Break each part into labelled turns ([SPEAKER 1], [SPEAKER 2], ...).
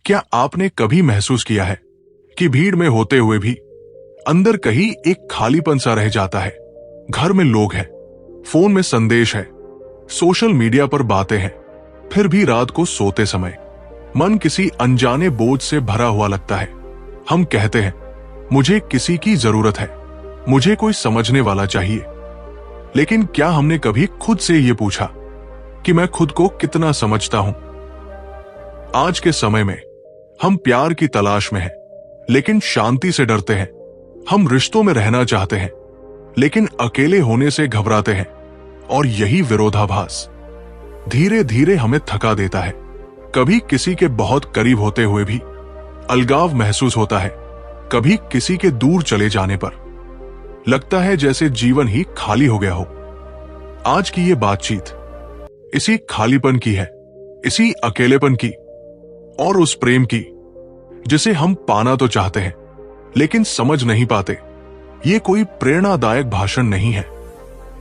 [SPEAKER 1] क्या आपने कभी महसूस किया है कि भीड़ में होते हुए भी अंदर कहीं एक खालीपन सा रह जाता है? घर में लोग हैं, फोन में संदेश है, सोशल मीडिया पर बातें हैं, फिर भी रात को सोते समय मन किसी अनजाने बोझ से भरा हुआ लगता है। हम कहते हैं, मुझे किसी की जरूरत है, मुझे कोई समझने वाला चाहिए। लेकिन क्या हमने कभी खुद से यह पूछा कि मैं खुद को कितना समझता हूं? आज के समय में हम प्यार की तलाश में हैं, लेकिन शांति से डरते हैं। हम रिश्तों में रहना चाहते हैं, लेकिन अकेले होने से घबराते हैं। और यही विरोधाभास धीरे धीरे हमें थका देता है। कभी किसी के बहुत करीब होते हुए भी अलगाव महसूस होता है। कभी किसी के दूर चले जाने पर लगता है जैसे जीवन ही खाली हो गया हो। आज की ये बातचीत इसी खालीपन की है, इसी अकेलेपन की और उस प्रेम की जिसे हम पाना तो चाहते हैं लेकिन समझ नहीं पाते। ये कोई प्रेरणादायक भाषण नहीं है,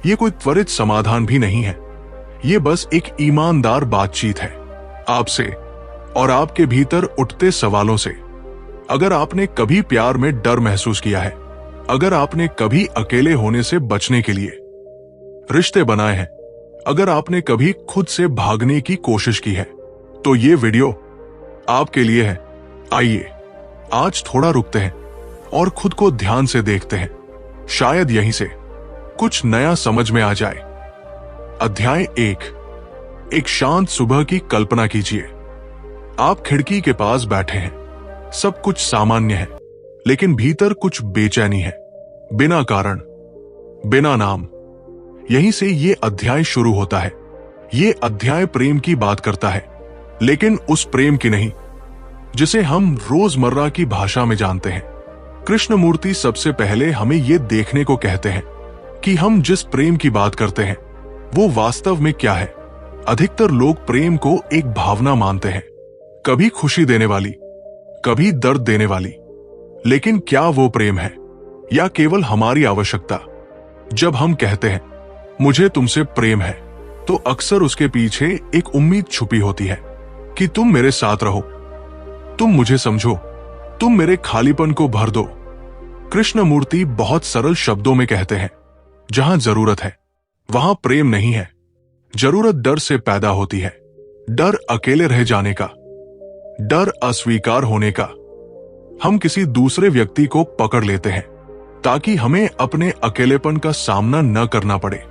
[SPEAKER 1] ये कोई त्वरित समाधान भी नहीं है। ये बस एक ईमानदार बातचीत है, आपसे और आपके भीतर उठते सवालों से। अगर आपने कभी प्यार में डर महसूस किया है, अगर आपने कभी अकेले होने से बचने के लिए रिश्ते बनाए हैं, अगर आपने कभी खुद से भागने की कोशिश की है, तो ये वीडियो आपके लिए है। आइए आज थोड़ा रुकते हैं और खुद को ध्यान से देखते हैं। शायद यहीं से कुछ नया समझ में आ जाए। अध्याय 1। एक शांत सुबह की कल्पना कीजिए। आप खिड़की के पास बैठे हैं, सब कुछ सामान्य है, लेकिन भीतर कुछ बेचैनी है, बिना कारण, बिना नाम। यहीं से ये अध्याय शुरू होता है। ये अध्याय प्रेम की बात करता है, लेकिन उस प्रेम की नहीं जिसे हम रोजमर्रा की भाषा में जानते हैं। कृष्णमूर्ति सबसे पहले हमें यह देखने को कहते हैं कि हम जिस प्रेम की बात करते हैं वो वास्तव में क्या है। अधिकतर लोग प्रेम को एक भावना मानते हैं, कभी खुशी देने वाली, कभी दर्द देने वाली। लेकिन क्या वो प्रेम है या केवल हमारी आवश्यकता? जब हम कहते हैं मुझे तुमसे प्रेम है, तो अक्सर उसके पीछे एक उम्मीद छुपी होती है कि तुम मेरे साथ रहो, तुम मुझे समझो, तुम मेरे खालीपन को भर दो। कृष्णमूर्ति बहुत सरल शब्दों में कहते हैं, जहां जरूरत है वहां प्रेम नहीं है। जरूरत डर से पैदा होती है, डर अकेले रह जाने का, डर अस्वीकार होने का। हम किसी दूसरे व्यक्ति को पकड़ लेते हैं ताकि हमें अपने अकेलेपन का सामना न करना पड़े।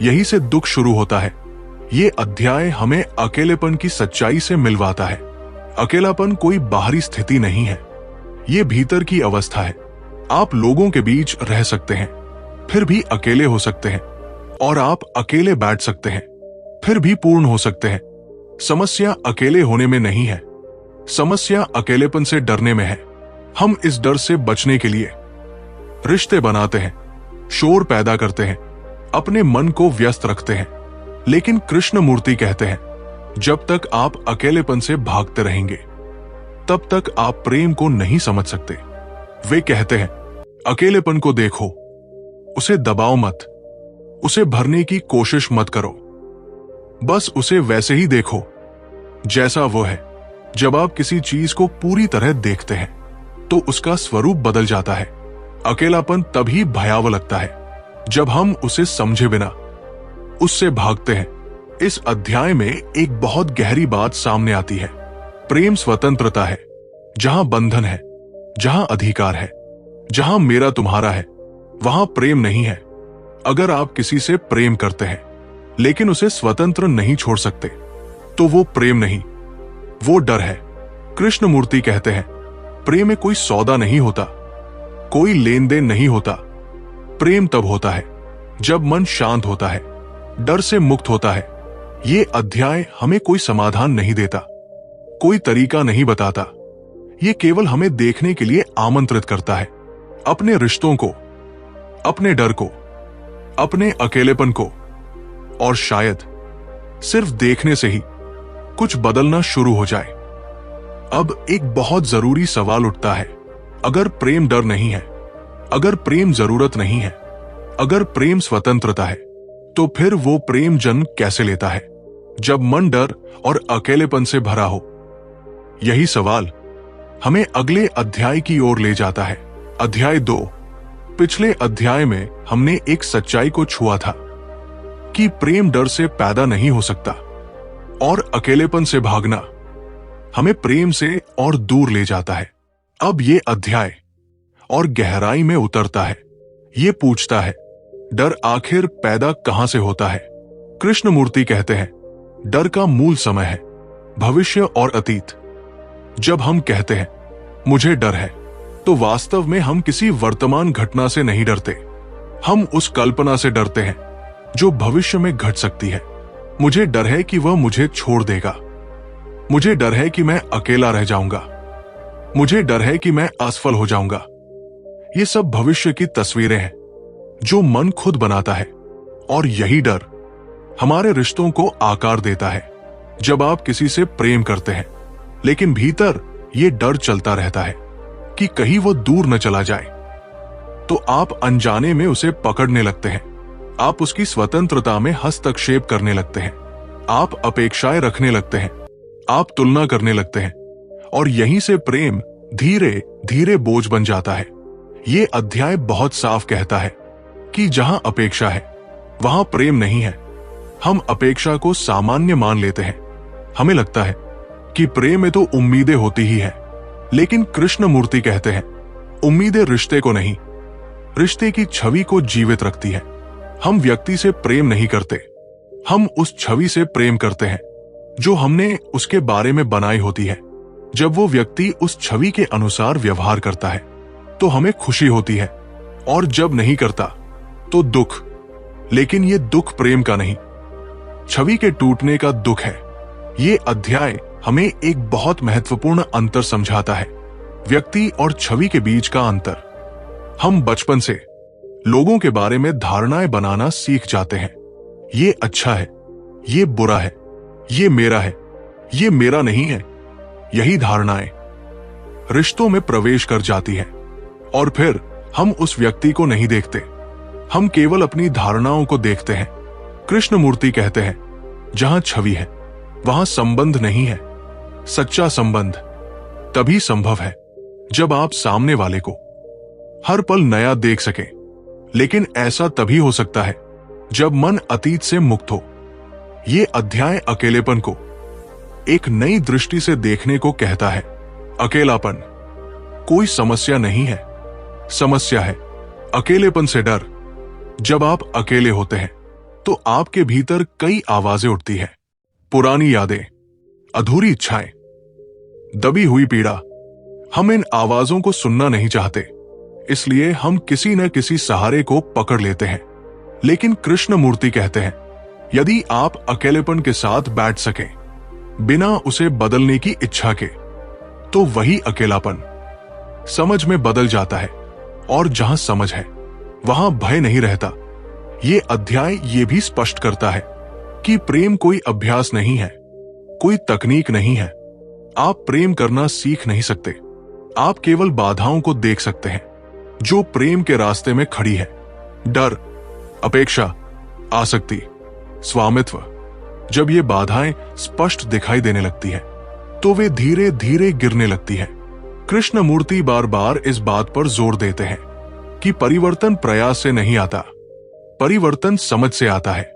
[SPEAKER 1] यही से दुख शुरू होता है। ये अध्याय हमें अकेलेपन की सच्चाई से मिलवाता है। अकेलापन कोई बाहरी स्थिति नहीं है, ये भीतर की अवस्था है। आप लोगों के बीच रह सकते हैं, फिर भी अकेले हो सकते हैं, और आप अकेले बैठ सकते हैं, फिर भी पूर्ण हो सकते हैं। समस्या अकेले होने में नहीं है, समस्या अकेलेपन से डरने में है। हम इस डर से बचने के लिए रिश्ते बनाते हैं, शोर पैदा करते हैं, अपने मन को व्यस्त रखते हैं। लेकिन कृष्णमूर्ति कहते हैं, जब तक आप अकेलेपन से भागते रहेंगे, तब तक आप प्रेम को नहीं समझ सकते। वे कहते हैं, अकेलेपन को देखो, उसे दबाओ मत, उसे भरने की कोशिश मत करो, बस उसे वैसे ही देखो जैसा वो है। जब आप किसी चीज को पूरी तरह देखते हैं, तो उसका स्वरूप बदल जाता है। अकेलापन तभी भयावह लगता है जब हम उसे समझे बिना उससे भागते हैं। इस अध्याय में एक बहुत गहरी बात सामने आती है। प्रेम स्वतंत्रता है, जहां बंधन है, जहां अधिकार है, जहां मेरा तुम्हारा है, वहां प्रेम नहीं है। अगर आप किसी से प्रेम करते हैं लेकिन उसे स्वतंत्र नहीं छोड़ सकते, तो वो प्रेम नहीं, वो डर है। कृष्णमूर्ति कहते हैं, प्रेम में कोई सौदा नहीं होता, कोई लेन देन नहीं होता। प्रेम तब होता है जब मन शांत होता है, डर से मुक्त होता है। ये अध्याय हमें कोई समाधान नहीं देता, कोई तरीका नहीं बताता। ये केवल हमें देखने के लिए आमंत्रित करता है, अपने रिश्तों को, अपने डर को, अपने अकेलेपन को। और शायद सिर्फ देखने से ही कुछ बदलना शुरू हो जाए। अब एक बहुत जरूरी सवाल उठता है, अगर प्रेम डर नहीं है, अगर प्रेम जरूरत नहीं है, अगर प्रेम स्वतंत्रता है, तो फिर वो प्रेम जन्म कैसे लेता है जब मन डर और अकेलेपन से भरा हो? यही सवाल हमें अगले अध्याय की ओर ले जाता है। अध्याय 2। पिछले अध्याय में हमने एक सच्चाई को छुआ था कि प्रेम डर से पैदा नहीं हो सकता और अकेलेपन से भागना हमें प्रेम से और दूर ले जाता है। अब ये अध्याय और गहराई में उतरता है। ये पूछता है, डर आखिर पैदा कहां से होता है? कृष्णमूर्ति कहते हैं, डर का मूल समय है भविष्य और अतीत। जब हम कहते हैं मुझे डर है, तो वास्तव में हम किसी वर्तमान घटना से नहीं डरते। हम उस कल्पना से डरते हैं जो भविष्य में घट सकती है। मुझे डर है कि वह मुझे छोड़ देगा। मुझे डर है कि मैं अकेला रह जाऊंगा। मुझे डर है कि मैं असफल हो जाऊंगा। ये सब भविष्य की तस्वीरें हैं जो मन खुद बनाता है, और यही डर हमारे रिश्तों को आकार देता है। जब आप किसी से प्रेम करते हैं, लेकिन भीतर ये डर चलता रहता है कि कहीं वो दूर न चला जाए, तो आप अनजाने में उसे पकड़ने लगते हैं। आप उसकी स्वतंत्रता में हस्तक्षेप करने लगते हैं। आप अपेक्षाएं रखने लगते हैं। आप तुलना करने लगते हैं, और यहीं से प्रेम धीरे धीरे बोझ बन जाता है। ये अध्याय बहुत साफ कहता है कि जहां अपेक्षा है वहां प्रेम नहीं है। हम अपेक्षा को सामान्य मान लेते हैं। हमें लगता है कि प्रेम में तो उम्मीदें होती ही है, लेकिन कृष्णमूर्ति कहते हैं, उम्मीदें रिश्ते को नहीं, रिश्ते की छवि को जीवित रखती है। हम व्यक्ति से प्रेम नहीं करते, हम उस छवि से प्रेम करते हैं जो हमने उसके बारे में बनाई होती है। जब वो व्यक्ति उस छवि के अनुसार व्यवहार करता है तो हमें खुशी होती है, और जब नहीं करता तो दुख। लेकिन ये दुख प्रेम का नहीं, छवि के टूटने का दुख है। ये अध्याय हमें एक बहुत महत्वपूर्ण अंतर समझाता है, व्यक्ति और छवि के बीच का अंतर। हम बचपन से लोगों के बारे में धारणाएं बनाना सीख जाते हैं। ये अच्छा है, ये बुरा है, ये मेरा है, ये मेरा नहीं है। यही धारणाएं रिश्तों में प्रवेश कर जाती है, और फिर हम उस व्यक्ति को नहीं देखते, हम केवल अपनी धारणाओं को देखते हैं। कृष्णमूर्ति कहते हैं, जहां छवि है वहां संबंध नहीं है। सच्चा संबंध तभी संभव है जब आप सामने वाले को हर पल नया देख सके, लेकिन ऐसा तभी हो सकता है जब मन अतीत से मुक्त हो। ये अध्याय अकेलेपन को एक नई दृष्टि से देखने को कहता है। अकेलापन कोई समस्या नहीं है, समस्या है अकेलेपन से डर। जब आप अकेले होते हैं तो आपके भीतर कई आवाजें उठती हैं, पुरानी यादें, अधूरी इच्छाएं, दबी हुई पीड़ा। हम इन आवाजों को सुनना नहीं चाहते, इसलिए हम किसी न किसी सहारे को पकड़ लेते हैं। लेकिन कृष्णमूर्ति कहते हैं, यदि आप अकेलेपन के साथ बैठ सकें बिना उसे बदलने की इच्छा के, तो वही अकेलापन समझ में बदल जाता है, और जहां समझ है वहां भय नहीं रहता। ये अध्याय ये भी स्पष्ट करता है कि प्रेम कोई अभ्यास नहीं है, कोई तकनीक नहीं है। आप प्रेम करना सीख नहीं सकते, आप केवल बाधाओं को देख सकते हैं जो प्रेम के रास्ते में खड़ी है। डर, अपेक्षा, आसक्ति, स्वामित्व। जब ये बाधाएं स्पष्ट दिखाई देने लगती है तो वे धीरे धीरे गिरने लगती है। कृष्णमूर्ति बार बार इस बात पर जोर देते हैं कि परिवर्तन प्रयास से नहीं आता, परिवर्तन समझ से आता है।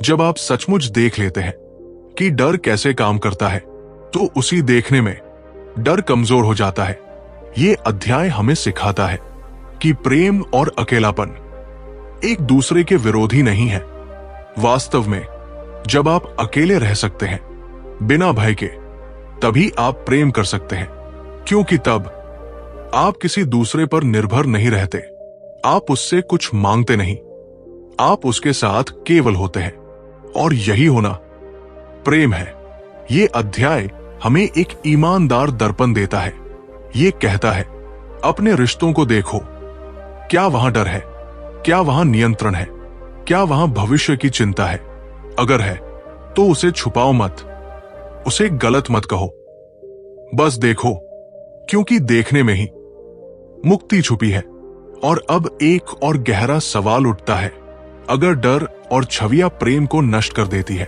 [SPEAKER 1] जब आप सचमुच देख लेते हैं कि डर कैसे काम करता है, तो उसी देखने में डर कमजोर हो जाता है। ये अध्याय हमें सिखाता है कि प्रेम और अकेलापन एक दूसरे के विरोधी नहीं है। वास्तव में जब आप अकेले रह सकते हैं बिना भय के, तभी आप प्रेम कर सकते हैं, क्योंकि तब आप किसी दूसरे पर निर्भर नहीं रहते, आप उससे कुछ मांगते नहीं, आप उसके साथ केवल होते हैं। और यही होना प्रेम है। ये अध्याय हमें एक ईमानदार दर्पण देता है। ये कहता है, अपने रिश्तों को देखो, क्या वहां डर है, क्या वहां नियंत्रण है, क्या वहां भविष्य की चिंता है? अगर है तो उसे छुपाओ मत, उसे गलत मत कहो, बस देखो, क्योंकि देखने में ही मुक्ति छुपी है। और अब एक और गहरा सवाल उठता है, अगर डर और छवियां प्रेम को नष्ट कर देती है,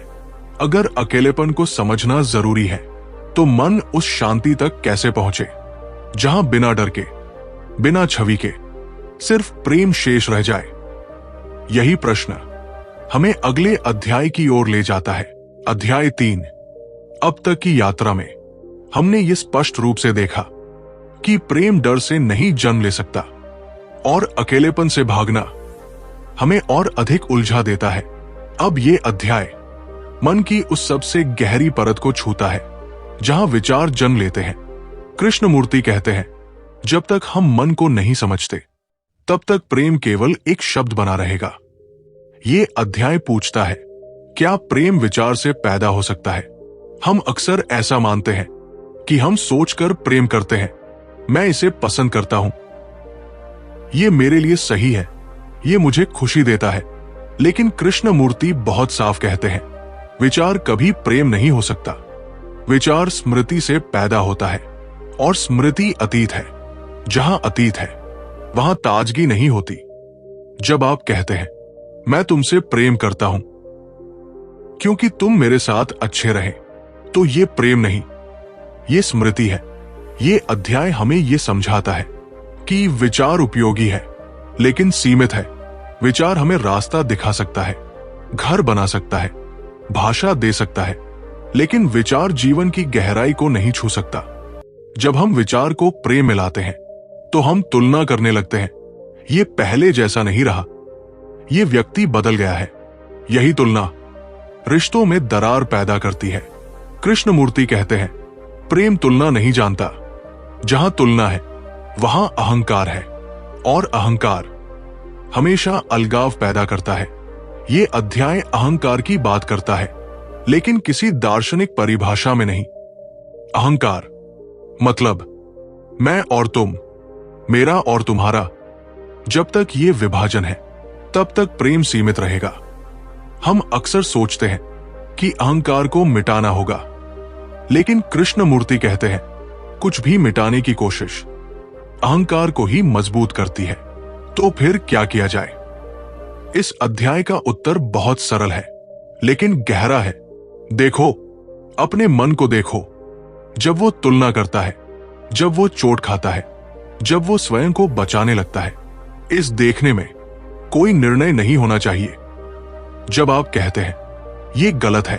[SPEAKER 1] अगर अकेलेपन को समझना जरूरी है, तो मन उस शांति तक कैसे पहुंचे जहां बिना डर के, बिना छवि के सिर्फ प्रेम शेष रह जाए? यही प्रश्न हमें अगले अध्याय की ओर ले जाता है। अध्याय 3। अब तक की यात्रा में हमने ये स्पष्ट रूप से देखा कि प्रेम डर से नहीं जन्म ले सकता और अकेलेपन से भागना हमें और अधिक उलझा देता है। अब ये अध्याय मन की उस सबसे गहरी परत को छूता है जहां विचार जन्म लेते हैं। कृष्णमूर्ति कहते हैं, जब तक हम मन को नहीं समझते तब तक प्रेम केवल एक शब्द बना रहेगा। ये अध्याय पूछता है, क्या प्रेम विचार से पैदा हो सकता है? हम अक्सर ऐसा मानते हैं कि हम सोचकर प्रेम करते हैं। मैं इसे पसंद करता हूं, ये मेरे लिए सही है, ये मुझे खुशी देता है। लेकिन कृष्णमूर्ति बहुत साफ कहते हैं, विचार कभी प्रेम नहीं हो सकता। विचार स्मृति से पैदा होता है और स्मृति अतीत है। जहां अतीत है वहां ताजगी नहीं होती। जब आप कहते हैं, मैं तुमसे प्रेम करता हूं क्योंकि तुम मेरे साथ अच्छे रहे, तो ये प्रेम नहीं, ये स्मृति है। ये अध्याय हमें ये समझाता है कि विचार उपयोगी है लेकिन सीमित है। विचार हमें रास्ता दिखा सकता है, घर बना सकता है, भाषा दे सकता है, लेकिन विचार जीवन की गहराई को नहीं छू सकता। जब हम विचार को प्रेम में लाते हैं तो हम तुलना करने लगते हैं। ये पहले जैसा नहीं रहा, ये व्यक्ति बदल गया है। यही तुलना रिश्तों में दरार पैदा करती है। कृष्णमूर्ति कहते हैं, प्रेम तुलना नहीं जानता। जहां तुलना है वहां अहंकार है और अहंकार हमेशा अलगाव पैदा करता है। ये अध्याय अहंकार की बात करता है, लेकिन किसी दार्शनिक परिभाषा में नहीं। अहंकार मतलब मैं और तुम, मेरा और तुम्हारा। जब तक ये विभाजन है तब तक प्रेम सीमित रहेगा। हम अक्सर सोचते हैं कि अहंकार को मिटाना होगा, लेकिन कृष्णमूर्ति कहते हैं, कुछ भी मिटाने की कोशिश अहंकार को ही मजबूत करती है। तो फिर क्या किया जाए? इस अध्याय का उत्तर बहुत सरल है लेकिन गहरा है। देखो, अपने मन को देखो। जब वो तुलना करता है, जब वो चोट खाता है, जब वो स्वयं को बचाने लगता है, इस देखने में कोई निर्णय नहीं होना चाहिए। जब आप कहते हैं ये गलत है,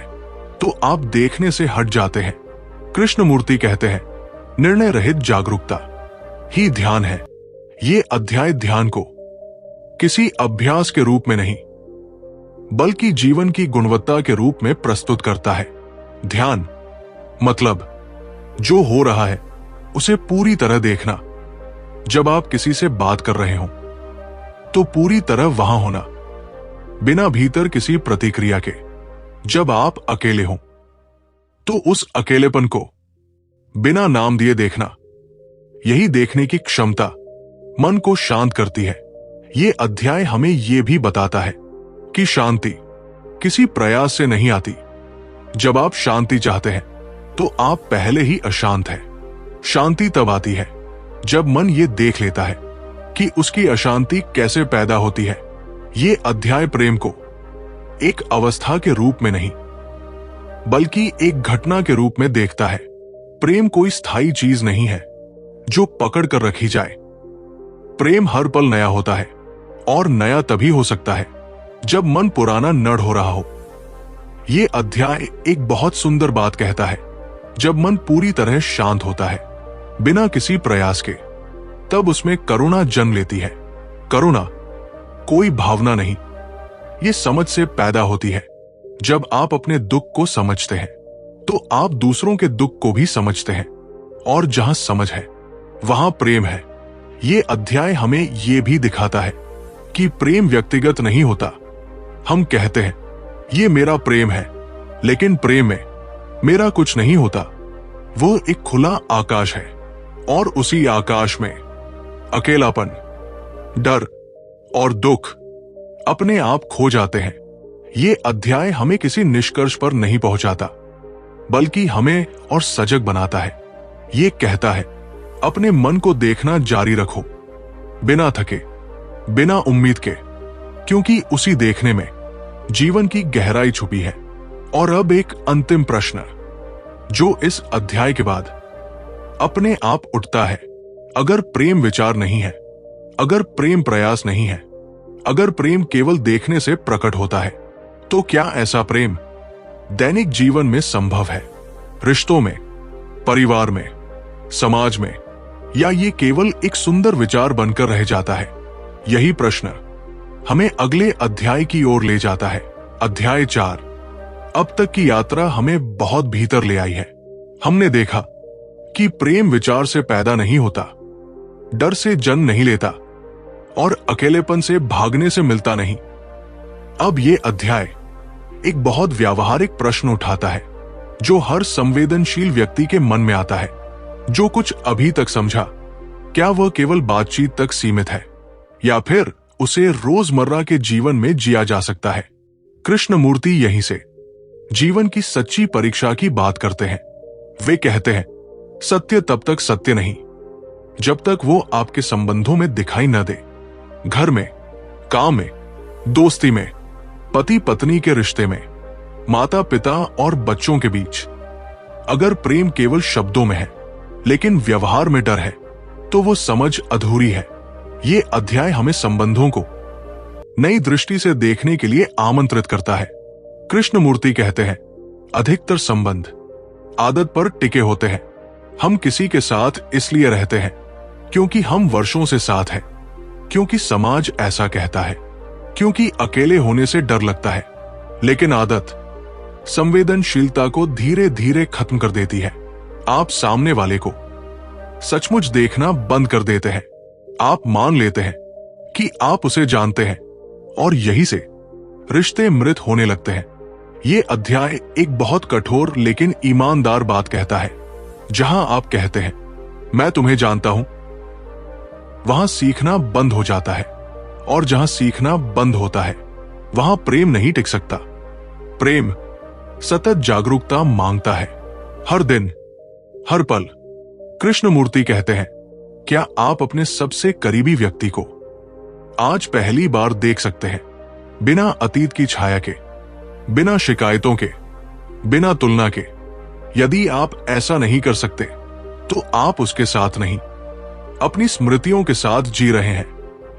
[SPEAKER 1] तो आप देखने से हट जाते हैं। कृष्णमूर्ति कहते हैं, निर्णय रहित जागरूकता ही ध्यान है। ये अध्याय ध्यान को किसी अभ्यास के रूप में नहीं, बल्कि जीवन की गुणवत्ता के रूप में प्रस्तुत करता है। ध्यान मतलब जो हो रहा है उसे पूरी तरह देखना। जब आप किसी से बात कर रहे हो तो पूरी तरह वहां होना, बिना भीतर किसी प्रतिक्रिया के। जब आप अकेले हो तो उस अकेलेपन को बिना नाम दिए देखना। यही देखने की क्षमता मन को शांत करती है। ये अध्याय हमें यह भी बताता है कि शांति किसी प्रयास से नहीं आती। जब आप शांति चाहते हैं तो आप पहले ही अशांत हैं। शांति तब आती है जब मन ये देख लेता है कि उसकी अशांति कैसे पैदा होती है। ये अध्याय प्रेम को एक अवस्था के रूप में नहीं, बल्कि एक घटना के रूप में देखता है। प्रेम कोई स्थायी चीज नहीं है जो पकड़ कर रखी जाए। प्रेम हर पल नया होता है और नया तभी हो सकता है जब मन पुराना नढ़ हो रहा हो। ये अध्याय एक बहुत सुंदर बात कहता है, जब मन पूरी तरह शांत होता है बिना किसी प्रयास के, तब उसमें करुणा जन्म लेती है। करुणा कोई भावना नहीं, ये समझ से पैदा होती है। जब आप अपने दुख को समझते हैं तो आप दूसरों के दुख को भी समझते हैं, और जहां समझ है वहां प्रेम है। ये अध्याय हमें ये भी दिखाता है कि प्रेम व्यक्तिगत नहीं होता। हम कहते हैं ये मेरा प्रेम है, लेकिन प्रेम में मेरा कुछ नहीं होता। वो एक खुला आकाश है और उसी आकाश में अकेलापन, डर और दुख अपने आप खो जाते हैं। ये अध्याय हमें किसी निष्कर्ष पर नहीं पहुंचाता, बल्कि हमें और सजग बनाता है। ये कहता है, अपने मन को देखना जारी रखो, बिना थके, बिना उम्मीद के, क्योंकि उसी देखने में जीवन की गहराई छुपी है। और अब एक अंतिम प्रश्न, जो इस अध्याय के बाद अपने आप उठता है। अगर प्रेम विचार नहीं है, अगर प्रेम प्रयास नहीं है, अगर प्रेम केवल देखने से प्रकट होता है, तो क्या ऐसा प्रेम दैनिक जीवन में संभव है? रिश्तों में, परिवार में, समाज में, या ये केवल एक सुंदर विचार बनकर रह जाता है? यही प्रश्न हमें अगले अध्याय की ओर ले जाता है। अध्याय 4। अब तक की यात्रा हमें बहुत भीतर ले आई है। हमने देखा कि प्रेम विचार से पैदा नहीं होता, डर से जन्म नहीं लेता और अकेलेपन से भागने से मिलता नहीं। अब ये अध्याय एक बहुत व्यावहारिक प्रश्न उठाता है जो हर संवेदनशील व्यक्ति के मन में आता है। जो कुछ अभी तक समझा, क्या वह केवल बातचीत तक सीमित है या फिर उसे रोजमर्रा के जीवन में जिया जा सकता है? कृष्णमूर्ति यहीं से जीवन की सच्ची परीक्षा की बात करते हैं। वे कहते हैं, सत्य तब तक सत्य नहीं जब तक वो आपके संबंधों में दिखाई न दे। घर में, काम में, दोस्ती में, पति पत्नी के रिश्ते में, माता पिता और बच्चों के बीच। अगर प्रेम केवल शब्दों में है लेकिन व्यवहार में डर है, तो वो समझ अधूरी है। ये अध्याय हमें संबंधों को नई दृष्टि से देखने के लिए आमंत्रित करता है। कृष्णमूर्ति कहते हैं, अधिकतर संबंध आदत पर टिके होते हैं। हम किसी के साथ इसलिए रहते हैं क्योंकि हम वर्षों से साथ हैं, क्योंकि समाज ऐसा कहता है, क्योंकि अकेले होने से डर लगता है। लेकिन आदत संवेदनशीलता को धीरे धीरे खत्म कर देती है। आप सामने वाले को सचमुच देखना बंद कर देते हैं। आप मान लेते हैं कि आप उसे जानते हैं और यही से रिश्ते मृत होने लगते हैं। ये अध्याय एक बहुत कठोर लेकिन ईमानदार बात कहता है। जहां आप कहते हैं, मैं तुम्हें जानता हूं, वहां सीखना बंद हो जाता है, और जहां सीखना बंद होता है वहां प्रेम नहीं टिक सकता। प्रेम सतत जागरूकता मांगता है, हर दिन, हर पल। कृष्णमूर्ति कहते हैं, क्या आप अपने सबसे करीबी व्यक्ति को आज पहली बार देख सकते हैं, बिना अतीत की छाया के, बिना शिकायतों के, बिना तुलना के? यदि आप ऐसा नहीं कर सकते तो आप उसके साथ नहीं, अपनी स्मृतियों के साथ जी रहे हैं।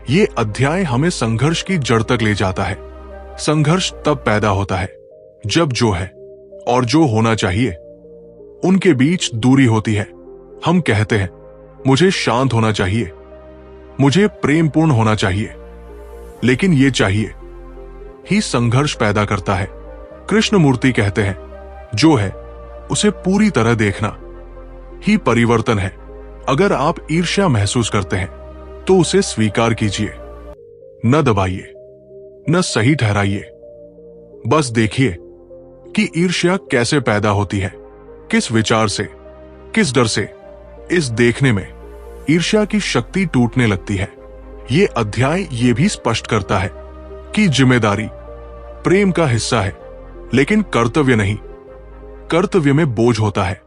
[SPEAKER 1] ये अध्याय हमें संघर्ष की जड़ तक ले जाता है। संघर्ष तब पैदा होता है जब जो है और जो होना चाहिए उनके बीच दूरी होती है। हम कहते हैं, मुझे शांत होना चाहिए, मुझे प्रेमपूर्ण होना चाहिए, लेकिन ये चाहिए ही संघर्ष पैदा करता है। कृष्णमूर्ति कहते हैं, जो है उसे पूरी तरह देखना ही परिवर्तन है। अगर आप ईर्ष्या महसूस करते हैं तो उसे स्वीकार कीजिए, न दबाइए, न सही ठहराइए। बस देखिए कि ईर्ष्या कैसे पैदा होती है, किस विचार से, किस डर से। इस देखने में ईर्ष्या की शक्ति टूटने लगती है। ये अध्याय ये भी स्पष्ट करता है कि जिम्मेदारी प्रेम का हिस्सा है, लेकिन कर्तव्य नहीं। कर्तव्य में बोझ होता है,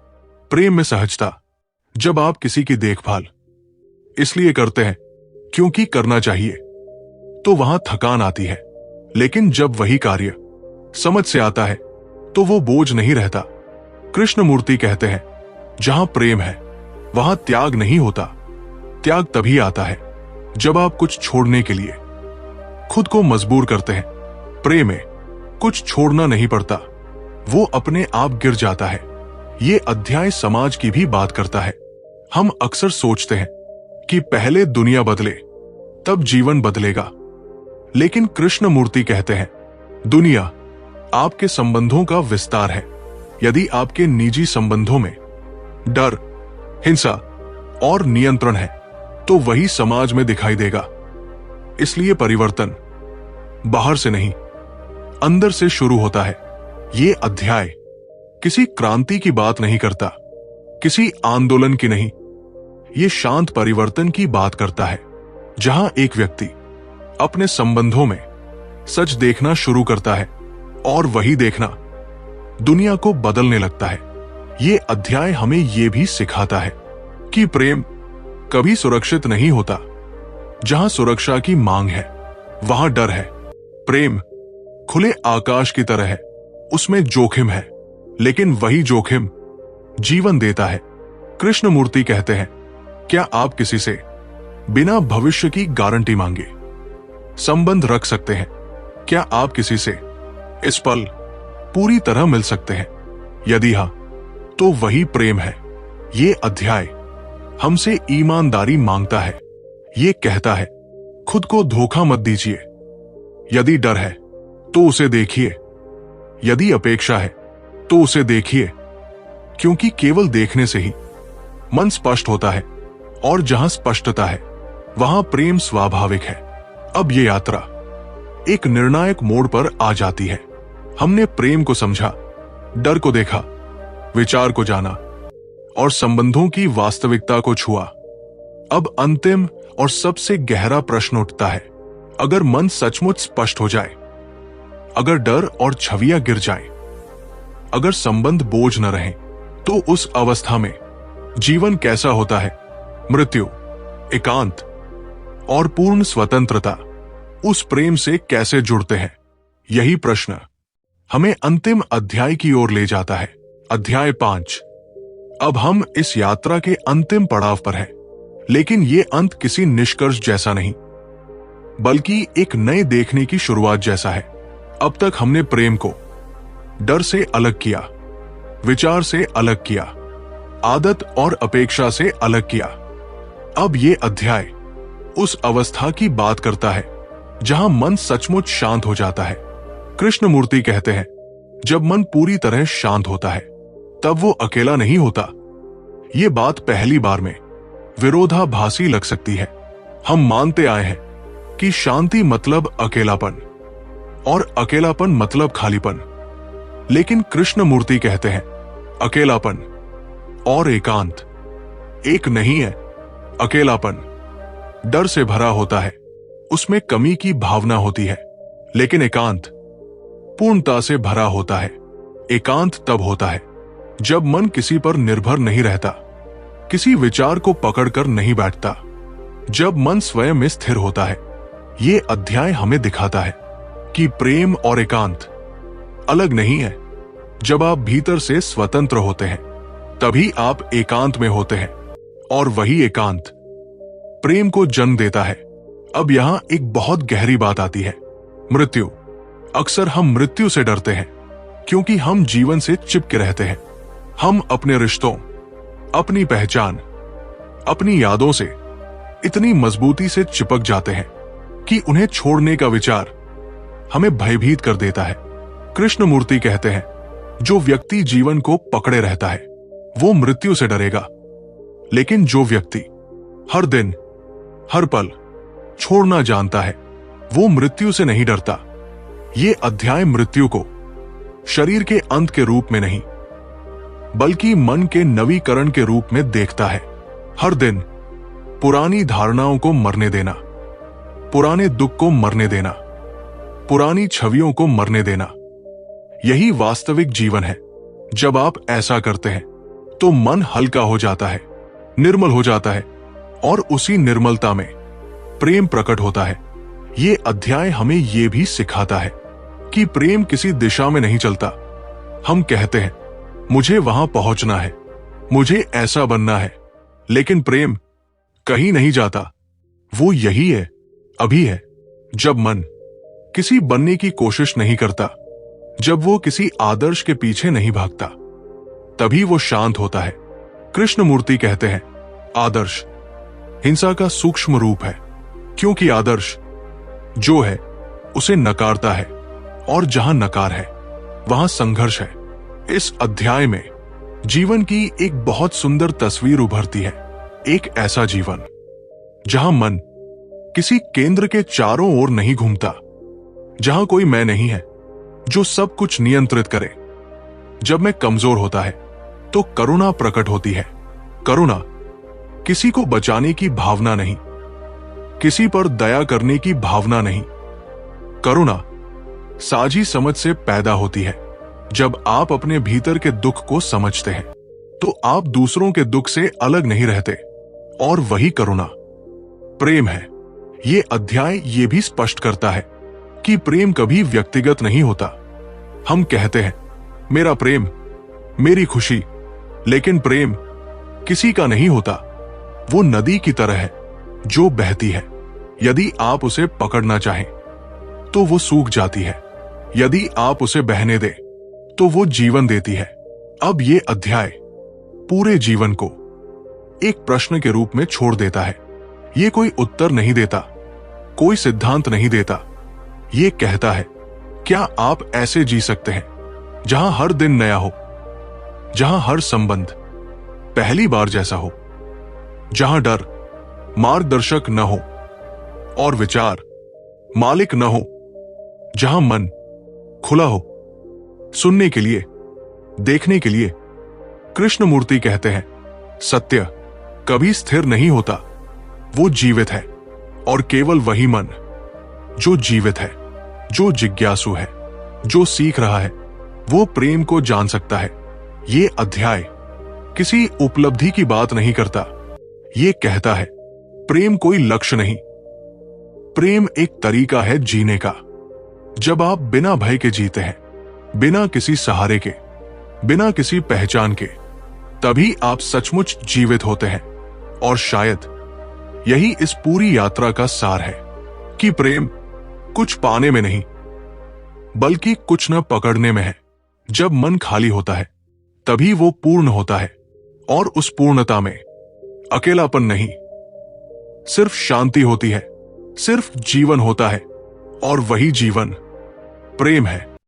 [SPEAKER 1] प्रेम में सहजता। जब आप किसी की देखभाल इसलिए करते हैं क्योंकि करना चाहिए, तो वहां थकान आती है, लेकिन जब वही कार्य समझ से आता है तो वो बोझ नहीं रहता। कृष्णमूर्ति कहते हैं, जहां प्रेम है वहां त्याग नहीं होता। त्याग तभी आता है जब आप कुछ छोड़ने के लिए खुद को मजबूर करते हैं। प्रेम में कुछ छोड़ना नहीं पड़ता, वो अपने आप गिर जाता है। ये अध्याय समाज की भी बात करता है। हम अक्सर सोचते हैं कि पहले दुनिया बदले तब जीवन बदलेगा, लेकिन कृष्णमूर्ति कहते हैं, दुनिया आपके संबंधों का विस्तार है। यदि आपके निजी संबंधों में डर, हिंसा और नियंत्रण है, तो वही समाज में दिखाई देगा। इसलिए परिवर्तन बाहर से नहीं, अंदर से शुरू होता है। ये अध्याय किसी क्रांति की बात नहीं करता, किसी आंदोलन की नहीं। ये शांत परिवर्तन की बात करता है, जहां एक व्यक्ति अपने संबंधों में सच देखना शुरू करता है और वही देखना दुनिया को बदलने लगता है। ये अध्याय हमें ये भी सिखाता है कि प्रेम कभी सुरक्षित नहीं होता। जहां सुरक्षा की मांग है वहां डर है। प्रेम खुले आकाश की तरह है, उसमें जोखिम है, लेकिन वही जोखिम जीवन देता है। कृष्णमूर्ति कहते हैं, क्या आप किसी से बिना भविष्य की गारंटी मांगे संबंध रख सकते हैं? क्या आप किसी से इस पल पूरी तरह मिल सकते हैं? यदि हां, तो वही प्रेम है। ये अध्याय हमसे ईमानदारी मांगता है। ये कहता है, खुद को धोखा मत दीजिए। यदि डर है तो उसे देखिए, यदि अपेक्षा है तो उसे देखिए, क्योंकि केवल देखने से ही मन स्पष्ट होता है, और जहां स्पष्टता है वहां प्रेम स्वाभाविक है। अब ये यात्रा एक निर्णायक मोड़ पर आ जाती है। हमने प्रेम को समझा, डर को देखा, विचार को जाना और संबंधों की वास्तविकता को छुआ। अब अंतिम और सबसे गहरा प्रश्न उठता है, अगर मन सचमुच स्पष्ट हो जाए, अगर डर और छवियां गिर जाएं, अगर संबंध बोझ न रहे, तो उस अवस्था में जीवन कैसा होता है? मृत्यु, एकांत और पूर्ण स्वतंत्रता उस प्रेम से कैसे जुड़ते हैं? यही प्रश्न हमें अंतिम अध्याय की ओर ले जाता है। अध्याय 5। अब हम इस यात्रा के अंतिम पड़ाव पर हैं, लेकिन ये अंत किसी निष्कर्ष जैसा नहीं, बल्कि एक नए देखने की शुरुआत जैसा है। अब तक हमने प्रेम को डर से अलग किया, विचार से अलग किया, आदत और अपेक्षा से अलग किया। अब ये अध्याय उस अवस्था की बात करता है जहां मन सचमुच शांत हो जाता है। कृष्णमूर्ति कहते हैं, जब मन पूरी तरह शांत होता है तब वो अकेला नहीं होता। ये बात पहली बार में विरोधाभासी लग सकती है। हम मानते आए हैं कि शांति मतलब अकेलापन और अकेलापन मतलब खालीपन, लेकिन कृष्णमूर्ति कहते हैं, अकेलापन और एकांत एक नहीं है। अकेलापन डर से भरा होता है, उसमें कमी की भावना होती है, लेकिन एकांत पूर्णता से भरा होता है। एकांत तब होता है जब मन किसी पर निर्भर नहीं रहता, किसी विचार को पकड़कर नहीं बैठता, जब मन स्वयं में स्थिर होता है। ये अध्याय हमें दिखाता है कि प्रेम और एकांत अलग नहीं है। जब आप भीतर से स्वतंत्र होते हैं तभी आप एकांत में होते हैं, और वही एकांत प्रेम को जन्म देता है। अब यहां एक बहुत गहरी बात आती है, मृत्यु। अक्सर हम मृत्यु से डरते हैं क्योंकि हम जीवन से चिपके रहते हैं। हम अपने रिश्तों, अपनी पहचान, अपनी यादों से इतनी मजबूती से चिपक जाते हैं कि उन्हें छोड़ने का विचार हमें भयभीत कर देता है। कृष्णमूर्ति कहते हैं, जो व्यक्ति जीवन को पकड़े रहता है वो मृत्यु से डरेगा, लेकिन जो व्यक्ति हर दिन, हर पल छोड़ना जानता है वो मृत्यु से नहीं डरता। ये अध्याय मृत्यु को शरीर के अंत के रूप में नहीं, बल्कि मन के नवीकरण के रूप में देखता है। हर दिन पुरानी धारणाओं को मरने देना, पुराने दुख को मरने देना, पुरानी छवियों को मरने देना, यही वास्तविक जीवन है। जब आप ऐसा करते हैं तो मन हल्का हो जाता है, निर्मल हो जाता है, और उसी निर्मलता में प्रेम प्रकट होता है। ये अध्याय हमें यह भी सिखाता है कि प्रेम किसी दिशा में नहीं चलता। हम कहते हैं, मुझे वहां पहुंचना है, मुझे ऐसा बनना है, लेकिन प्रेम कहीं नहीं जाता। वो यही है, अभी है। जब मन किसी बनने की कोशिश नहीं करता, जब वो किसी आदर्श के पीछे नहीं भागता, तभी वो शांत होता है। कृष्णमूर्ति कहते हैं, आदर्श हिंसा का सूक्ष्म रूप है, क्योंकि आदर्श जो है उसे नकारता है, और जहां नकार है वहां संघर्ष है। इस अध्याय में जीवन की एक बहुत सुंदर तस्वीर उभरती है। एक ऐसा जीवन जहां मन किसी केंद्र के चारों ओर नहीं घूमता, जहां कोई मैं नहीं है जो सब कुछ नियंत्रित करे। जब मैं कमजोर होता है तो करुणा प्रकट होती है। करुणा किसी को बचाने की भावना नहीं, किसी पर दया करने की भावना नहीं। करुणा साझी समझ से पैदा होती है। जब आप अपने भीतर के दुख को समझते हैं तो आप दूसरों के दुख से अलग नहीं रहते, और वही करुणा प्रेम है। ये अध्याय ये भी स्पष्ट करता है कि प्रेम कभी व्यक्तिगत नहीं होता। हम कहते हैं, मेरा प्रेम, मेरी खुशी, लेकिन प्रेम किसी का नहीं होता। वो नदी की तरह है जो बहती है। यदि आप उसे पकड़ना चाहें तो वो सूख जाती है, यदि आप उसे बहने दें तो वो जीवन देती है। अब ये अध्याय पूरे जीवन को एक प्रश्न के रूप में छोड़ देता है। ये कोई उत्तर नहीं देता, कोई सिद्धांत नहीं देता। ये कहता है, क्या आप ऐसे जी सकते हैं जहां हर दिन नया हो, जहां हर संबंध पहली बार जैसा हो, जहां डर मार्गदर्शक न हो और विचार मालिक न हो, जहां मन खुला हो सुनने के लिए, देखने के लिए। कृष्णमूर्ति कहते हैं, सत्य कभी स्थिर नहीं होता, वो जीवित है। और केवल वही मन जो जीवित है, जो जिज्ञासु है, जो सीख रहा है, वो प्रेम को जान सकता है। ये अध्याय किसी उपलब्धि की बात नहीं करता। ये कहता है, प्रेम कोई लक्ष्य नहीं, प्रेम एक तरीका है जीने का। जब आप बिना भय के जीते हैं, बिना किसी सहारे के, बिना किसी पहचान के, तभी आप सचमुच जीवित होते हैं। और शायद यही इस पूरी यात्रा का सार है कि प्रेम कुछ पाने में नहीं, बल्कि कुछ न पकड़ने में है। जब मन खाली होता है तभी वो पूर्ण होता है, और उस पूर्णता में अकेलापन नहीं, सिर्फ शांति होती है, सिर्फ जीवन होता है। और वही जीवन प्रेम है।